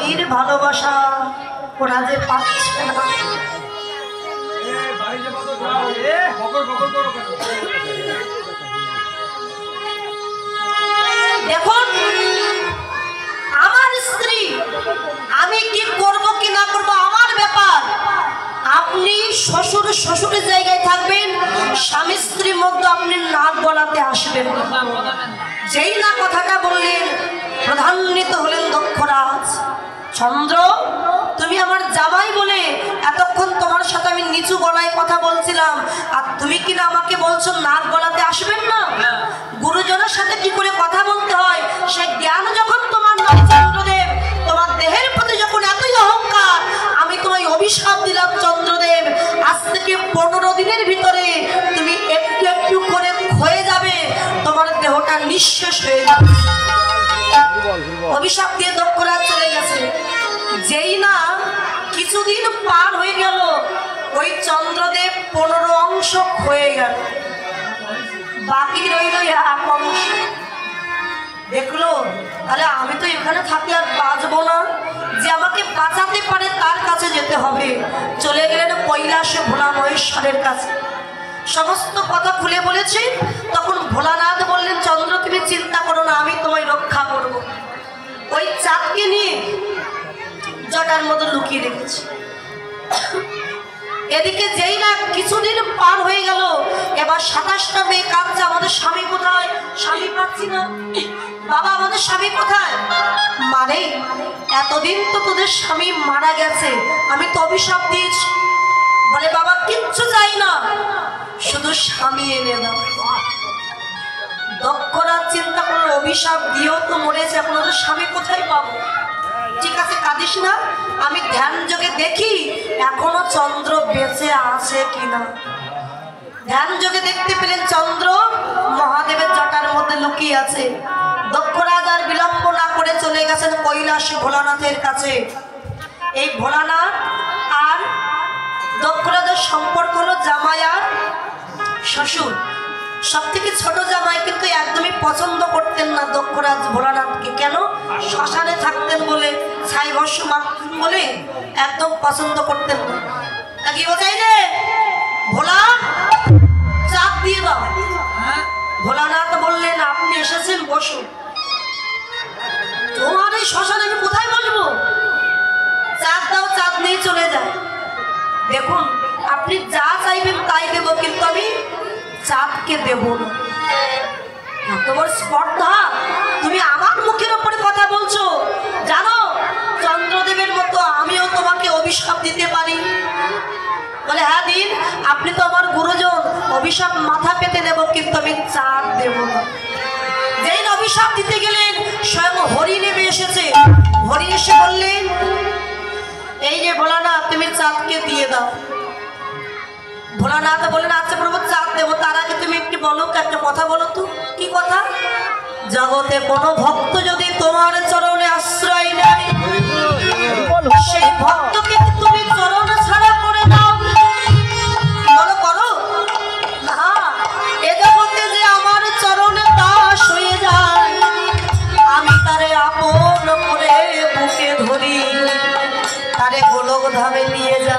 স্বামীর ভালোবাসা ওরা যে পাচ্ছে না। দেখুন আমার স্ত্রী, আমি কি করব কি না করব আমার ব্যাপার। আপনি শ্বশুরের জায়গায় থাকবেন, স্বামী স্ত্রীর মধ্যে আপনি নাক গলাতে আসবেন। যেই না কথাটা বললেন প্রধান্বিত হলেন দক্ষরাজ। চন্দ্র, তুমি আমার জামাই বলে এতক্ষণ তোমার সাথে আমি নিচু গলায় কথা বলছিলাম, আর তুমি কিনা আমাকে বলছো নাক গলাতে আসবেন না। গুরুজনের সাথে কি করে কথা বলতে হয় সে জ্ঞান যখন তোমার নাই চন্দ্রদেব, তোমার দেহের প্রতি যখন এতই অহংকার, আমি তোমায় অভিশাপ দিলাম চন্দ্রদেব, আজ থেকে 15 দিনের ভিতরে তুমি একটু একটু করে ক্ষয়ে যাবে, তোমার দেহটা নিঃশেষ হয়ে যাবে। অভিশাপ দিয়ে দক্ষরাজ চলে গেছে। যেই না কিছুদিন পার হয়ে গেল, ওই চন্দ্রদেব 15 অংশ ক্ষয়ে গেল, বাকি রইল 1 অংশ। দেখলো তাহলে আমি তো এখানে থাকলে আর বাঁচবো না, যে আমাকে বাঁচাতে পারে তার কাছে যেতে হবে। চলে গেলেন কৈলাসে ভোলা মহেশ্বরের কাছে, সমস্ত কথা খুলে বলেছে। তখন ভোলানাথ বললেন, চন্দ্র তুমি চিন্তা করো না, আমি তোমায় রক্ষা করব। ওই চাঁদকে নিয়ে জটার মধ্যে লুকিয়ে রেখেছি। এদিকে যেই না কিছুদিন পার হয়ে গেল, এবার 27টা মেয়ে কাঁদছে, আমাদের স্বামী কোথায়, স্বামী পাচ্ছি না, বাবা আমাদের স্বামী কোথায়। মানে এতদিন তো তোদের স্বামী মারা গেছে, আমি তো অভিশাপ দিয়েছি। বলে বাবা কিচ্ছু চাই না, শুধু স্বামী এনে দাও। দক্ষরাজ চিন্তা করলো অভিশাপ দিয়েও তো মরেছে, এখন ওদের স্বামী কোথায় পাবো। ঠিক আছে কাঁদিস না, আমি ধ্যান যোগে দেখি এখনো চন্দ্র বেঁচে আছে কিনা। ধ্যান যোগে দেখতে পেলেন চন্দ্র মহাদেবের জটার মধ্যে লুকিয়ে আছে। দক্ষরাজ আর বিলম্ব না করে চলে গেছেন কৈলাসে ভোলানাথের কাছে। এই ভোলানাথ আর দক্ষরাজের সম্পর্ক হলো জামাই আর শ্বশুর। সব থেকে ছোট জামাই কিন্তু একদমই পছন্দ করতেন না দক্ষরাজ ভোলানাথকে। কেন? শ্মশানে থাকতেন বলে, ছাই ভস্য মাখতেন বলে একদম পছন্দ করতেন না। কি বোঝাই রে ভোলা, চাপ দিয়ে দাও। ভোলানাথ বললেন আপনি এসেছেন, বসুন। তোমার এই শ্মশানে আমি কোথায় বসবো? চাপ দাও, চাপ নিয়ে চলে যায়। দেখুন আপনি যা চাইবেন তাই দেবো, কিন্তু আমি চাঁদকে দেব না। এত বড় স্পর্ধা, তুমি আমার মুখের উপরে কথা বলছো। জানো চন্দ্রদেবের মতো আমিও তোমাকে অভিশাপ দিতে পারি। বলে হ্যাঁ দিন, আপনি তো আমার গুরুজন, অভিশাপ মাথা পেতে নেব, কিন্তু আমি চাঁদ দেব না। যেই অভিশাপ দিতে গেলেন স্বয়ং হরি নেমে এসেছে। হরি এসে বললেন এই যে ভোলানাথ তুমি চাঁদকে দিয়ে দাও। ভোলানাথ বললেন আচ্ছা প্রভু চাঁদ দেবো, তার আগে তুমি একটু বলো, একটা কথা বলো তো। কি কথা? জগতে কোনো ভক্ত যদি তোমার চরণে আশ্রয় নেয়, সেই ভক্তকে তুমি চরণ ছাড়া করে দাও। বলো করো না, এ জগতে যে আমার চরণে দাস হয়ে যায়, আমি তারে আপন করে বুকে ধরি, তারে গোলক ধামে নিয়ে যা।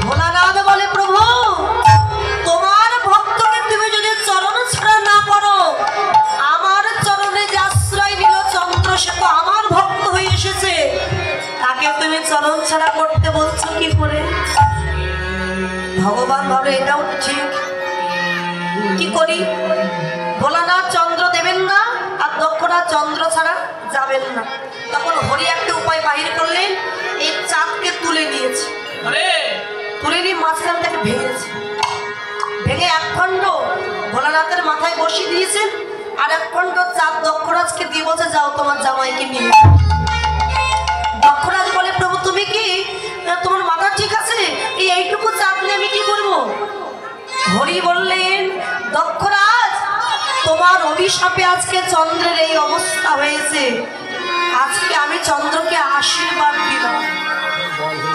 ভোলানাথ বলে প্রভু তোমার ভক্তকে তুমি যদি চরণ ছাড়া না করো, আমার চরণে যে আশ্রয় নিল চন্দ্র, সে তো আমার ভক্ত হয়ে এসেছে, তাকে তুমি চরণ ছাড়া করতে বলছো কি করে? ভগবান ভাবে এটাও ঠিক, কি করি? ভোলানাথ চন্দ্র দেবেন না, আর দক্ষরাজ চন্দ্র ছাড়া যাবেন না। তখন হরি একটা উপায় বাহির করলেন, এই চাঁদকে তুলে নিয়েছে, তুলে নিয়ে মাঝখান থেকে ভেঙেছে। ভেঙে 1 খণ্ড ভোলানাথের মাথায় বসিয়ে দিয়েছেন, আর 1 খণ্ড চাঁদ দক্ষরাজকে দিয়ে বলছে যাও তোমার জামাইকে নিয়ে। দক্ষরাজ বলে প্রভু তুমি কি, তোমার মাথা ঠিক আছে? এইটুকু চাঁদ নিয়ে আমি কি করবো? হরি বললেন দক্ষরাজ তোমার অভিশাপে আজকে চন্দ্রের এই অবস্থা হয়েছে, আজকে আমি চন্দ্রকে আশীর্বাদ দিলাম।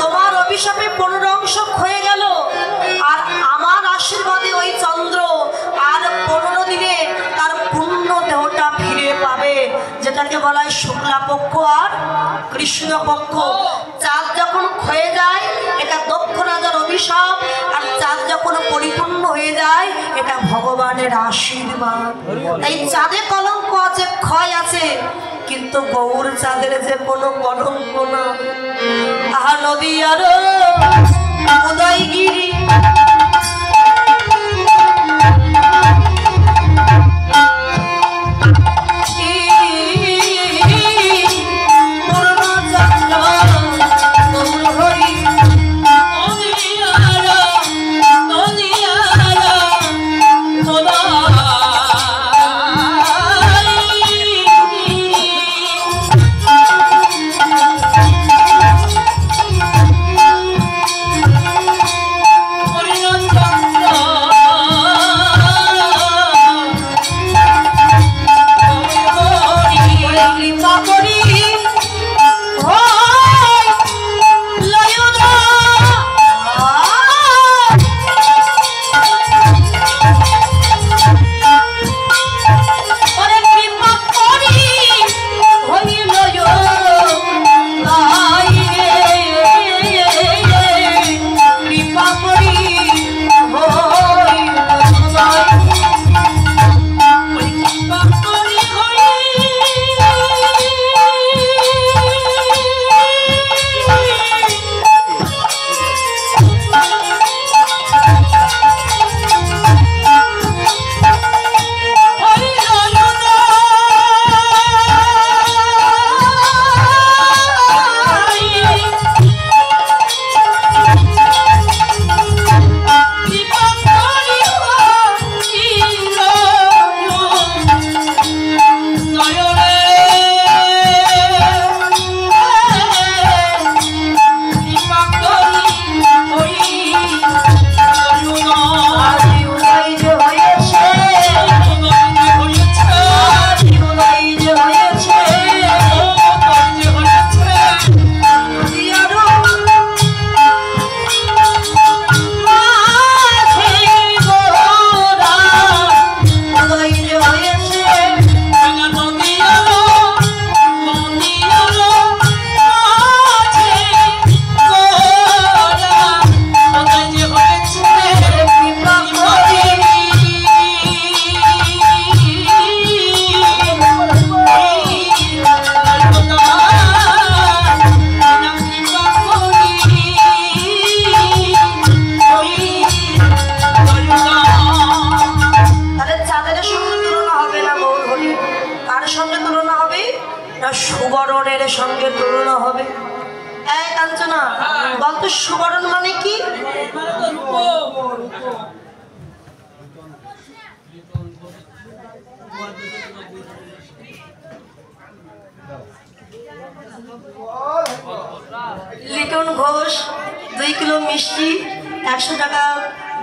তোমার অভিশাপে 15 অংশ হয়ে গেল, আর আমার আশীর্বাদে ওই চন্দ্র আর 15 দিনে তার পূর্ণ দেহটা ফিরে পাবে, যেটা এটাকে বলা হয় শুক্লা পক্ষ আর কৃষ্ণ পক্ষ। চাঁদ যখন ক্ষয়ে যায় এটা দক্ষ রাজার অভিশাপ, আর চাঁদ যখন পরিপূর্ণ হয়ে যায় এটা ভগবানের আশীর্বাদ। এই চাঁদে কলঙ্ক আছে, ক্ষয় আছে, কিন্তু গৌর চাঁদের যে কোনো কলঙ্ক না। আহা নদী আর উদয়গিরি সুবরণের সঙ্গে তুলনা হবে। এই কাঞ্চনা বলতো সুবরণ মানে কি? লিটন ঘোষ 2 কিলো মিষ্টি 100 টাকা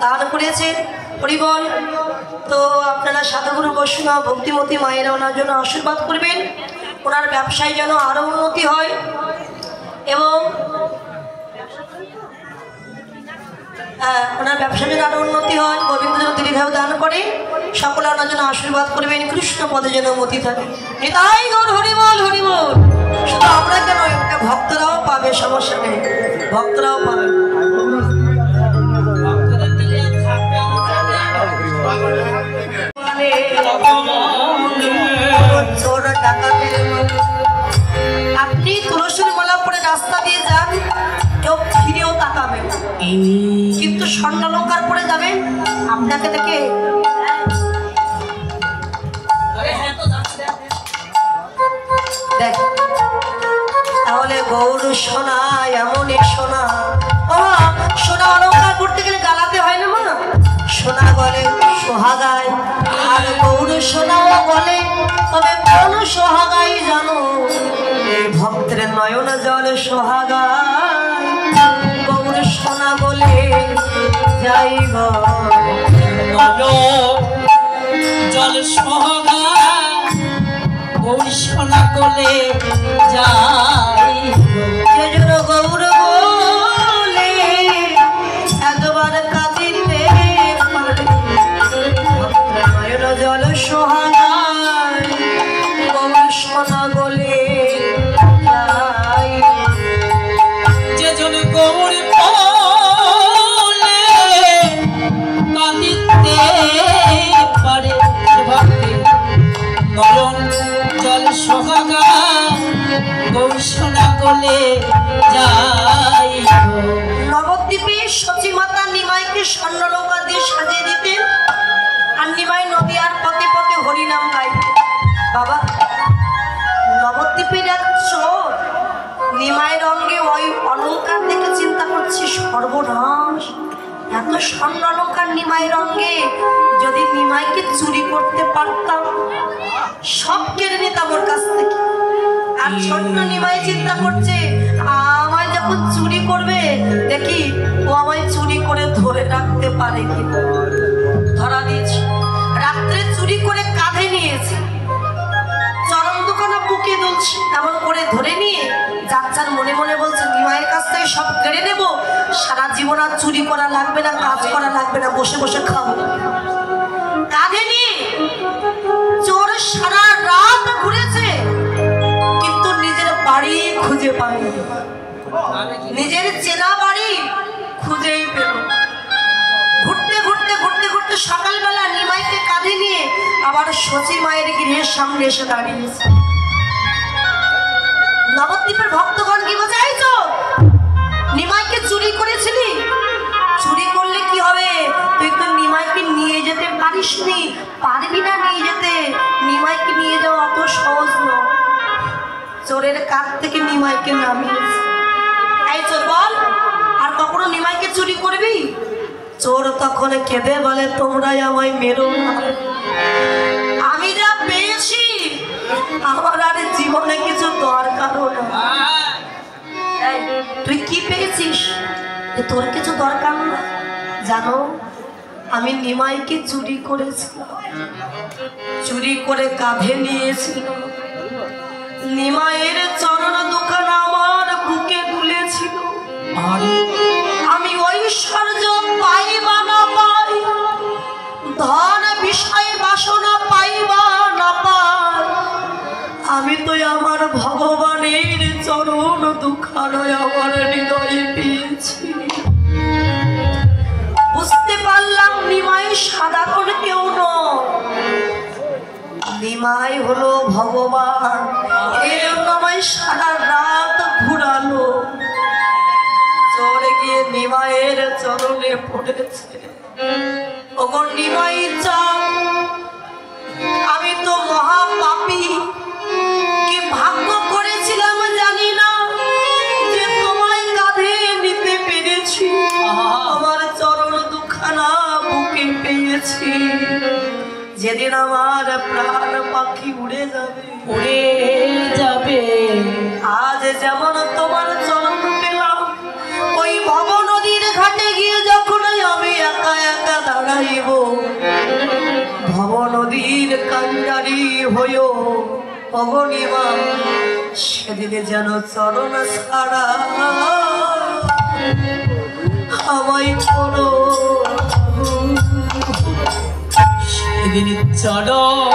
দান করেছেন। হরিবল। তো আপনারা সাধুগুরু বৈষ্ণব ভক্তিমতী মায়েরা ওনার জন্য আশীর্বাদ করবেন, ওনার ব্যবসায় যেন আরও উন্নতি হয় এবং ওনার ব্যবসা যেন আরও উন্নতি হয়, গোবিন্দ যেন দীর্ঘায়ু দান করে, সকলে ওনার জন্য আশীর্বাদ করবেন, কৃষ্ণ পদে যেন মতি থাকে। এটাই গৌর হরিবল হরিবল। শুধু আমরা কেন, ভক্তরাও পাবে, সমস্যা নেই, ভক্তরাও পাবে। আপনি তুলসীর মালা পরে রাস্তা দিয়ে যান, কেউ ফিরেও তাকাবে, কিন্তু স্বর্ণালঙ্কার পরে যাবেন আপনাকে দেখে দেখ। তাহলে গৌর সোনা এমনই সোনা, ও সোনা অলঙ্কার করতে গেলে গালাতে হয় না মা, সোনা বলে সোহাগায়, আর গৌর সোনাও বলে, তবে কোন সোহাগাই জানো? এই ভক্তের নয়ন জল সোহাগায়, গৌর সোনা বলে যাই জল সোহাগায়, গৌর সোনা বলে যাই, গৌর বলে একবার কাঁদিতে পারে, নয়ন জল সোহাগায়, গৌর সোনা বলে যাই গো। নবদ্বীপে সতীমাতা নিমাইকে স্বর্ণলঙ্কা দিয়ে সাজিয়ে দিতেন, আর নিমাই নদীয়ার পথে পথে হরিনাম গাইতেন। বাবা, নবদ্বীপের এক চোর নিমাইয়ের অঙ্গে ওই অলঙ্কার দেখে চিন্তা করছি, সর্বনাশ, এত স্বর্ণ অলঙ্কার নিমাইয়ের অঙ্গে, যদি নিমাইকে চুরি করতে পারতাম সব কেড়ে নিতাম ওর কাছ থেকে। আর ছোট্ট নিমাই চিন্তা করছে, আমায় যখন চুরি করবে দেখি ও আমায় চুরি করে ধরে রাখতে পারে কি। ধরা দিয়েছি, রাত্রে চুরি করে কাঁধে নিয়েছে, চরম দোকানে বুকে দুলছে, এমন করে ধরে নিয়ে যাচ্ছার মনে মনে বলছে, নিমাইয়ের কাছ থেকে সব কেড়ে নেব, সারা জীবন আর চুরি করা লাগবে না, কাজ করা লাগবে না, বসে বসে খাবো। কাঁধে নিয়ে চোর সারা রাত ঘুরেছে, কিন্তু নিজের বাড়ি খুঁজে পায়নি, নিজের চেনা বাড়ি খুঁজেই পেল। ঘুরতে ঘুরতে ঘুরতে ঘুরতে সকালবেলা নিমাইকে কাঁধে নিয়ে আবার শচী মায়ের গৃহের সামনে এসে দাঁড়িয়েছে। নবদ্বীপের ভক্তগণ কি বোঝাইছ, নিমাইকে চুরি করেছিলি, চুরি করলে কি হবে, তুই তো নিমাইকে নিয়ে যেতে পারিসনি, পারবি না নিয়ে যেতে, নিমাইকে নিয়ে যাওয়া অত সহজ নয়। চোরের কাছ থেকে নিমাইকে নামিয়েছে। এই চোর বল, আর কখনো নিমাইকে চুরি করবি? চোর তখন কেঁদে বলে, তোমরাই আমায় মেরো না, আমি যা পেয়েছি আমার আর জীবনে কিছু দরকারও না। তুই কি পেয়েছিস যে তোর কিছু দরকার না? জানো, আমি নিমাইকে চুরি করেছিলাম, চুরি করে কাঁধে নিয়েছিলাম, নিমাইয়ের চরণ দোকান আমার বুকে দুলেছিল। আমি ঐশ্বর্য পাই বা না পাই, ধন বিষয় বাসনা পাই বা না পাই, আমি তো আমার ভগবানের চরণ দুখানায় আমার হৃদয়ে পেয়েছি। বুঝতে পারলাম নিমাই সাধারণ কেউ নয়, নিমাই হলো ভগবান। এর নামাই সারা রাত ঘুরালো, চলে গিয়ে নিমাইয়ের চরণে পড়েছে। ওগো নিমাই চান, আমি তো মহাপাপী, কি ভাগ্য করেছিলাম জানি না যে তোমায় কাঁধে নিতে পেরেছি, আমার চরণ দুখানা বুকে পেয়েছি। যেদিন আমার প্রাণ পাখি উড়ে যাবে, উড়ে যাবে, আজ যেমন তোমার চরণ পেলাম, ওই ভব নদীর ঘাটে গিয়ে যখন আমি একা একা দাঁড়াইব, ভব নদীর কান্ডারি হইও অগণিমা, সেদিনে যেন চরণ ছাড়া আমায় করো, সেদিন চরণ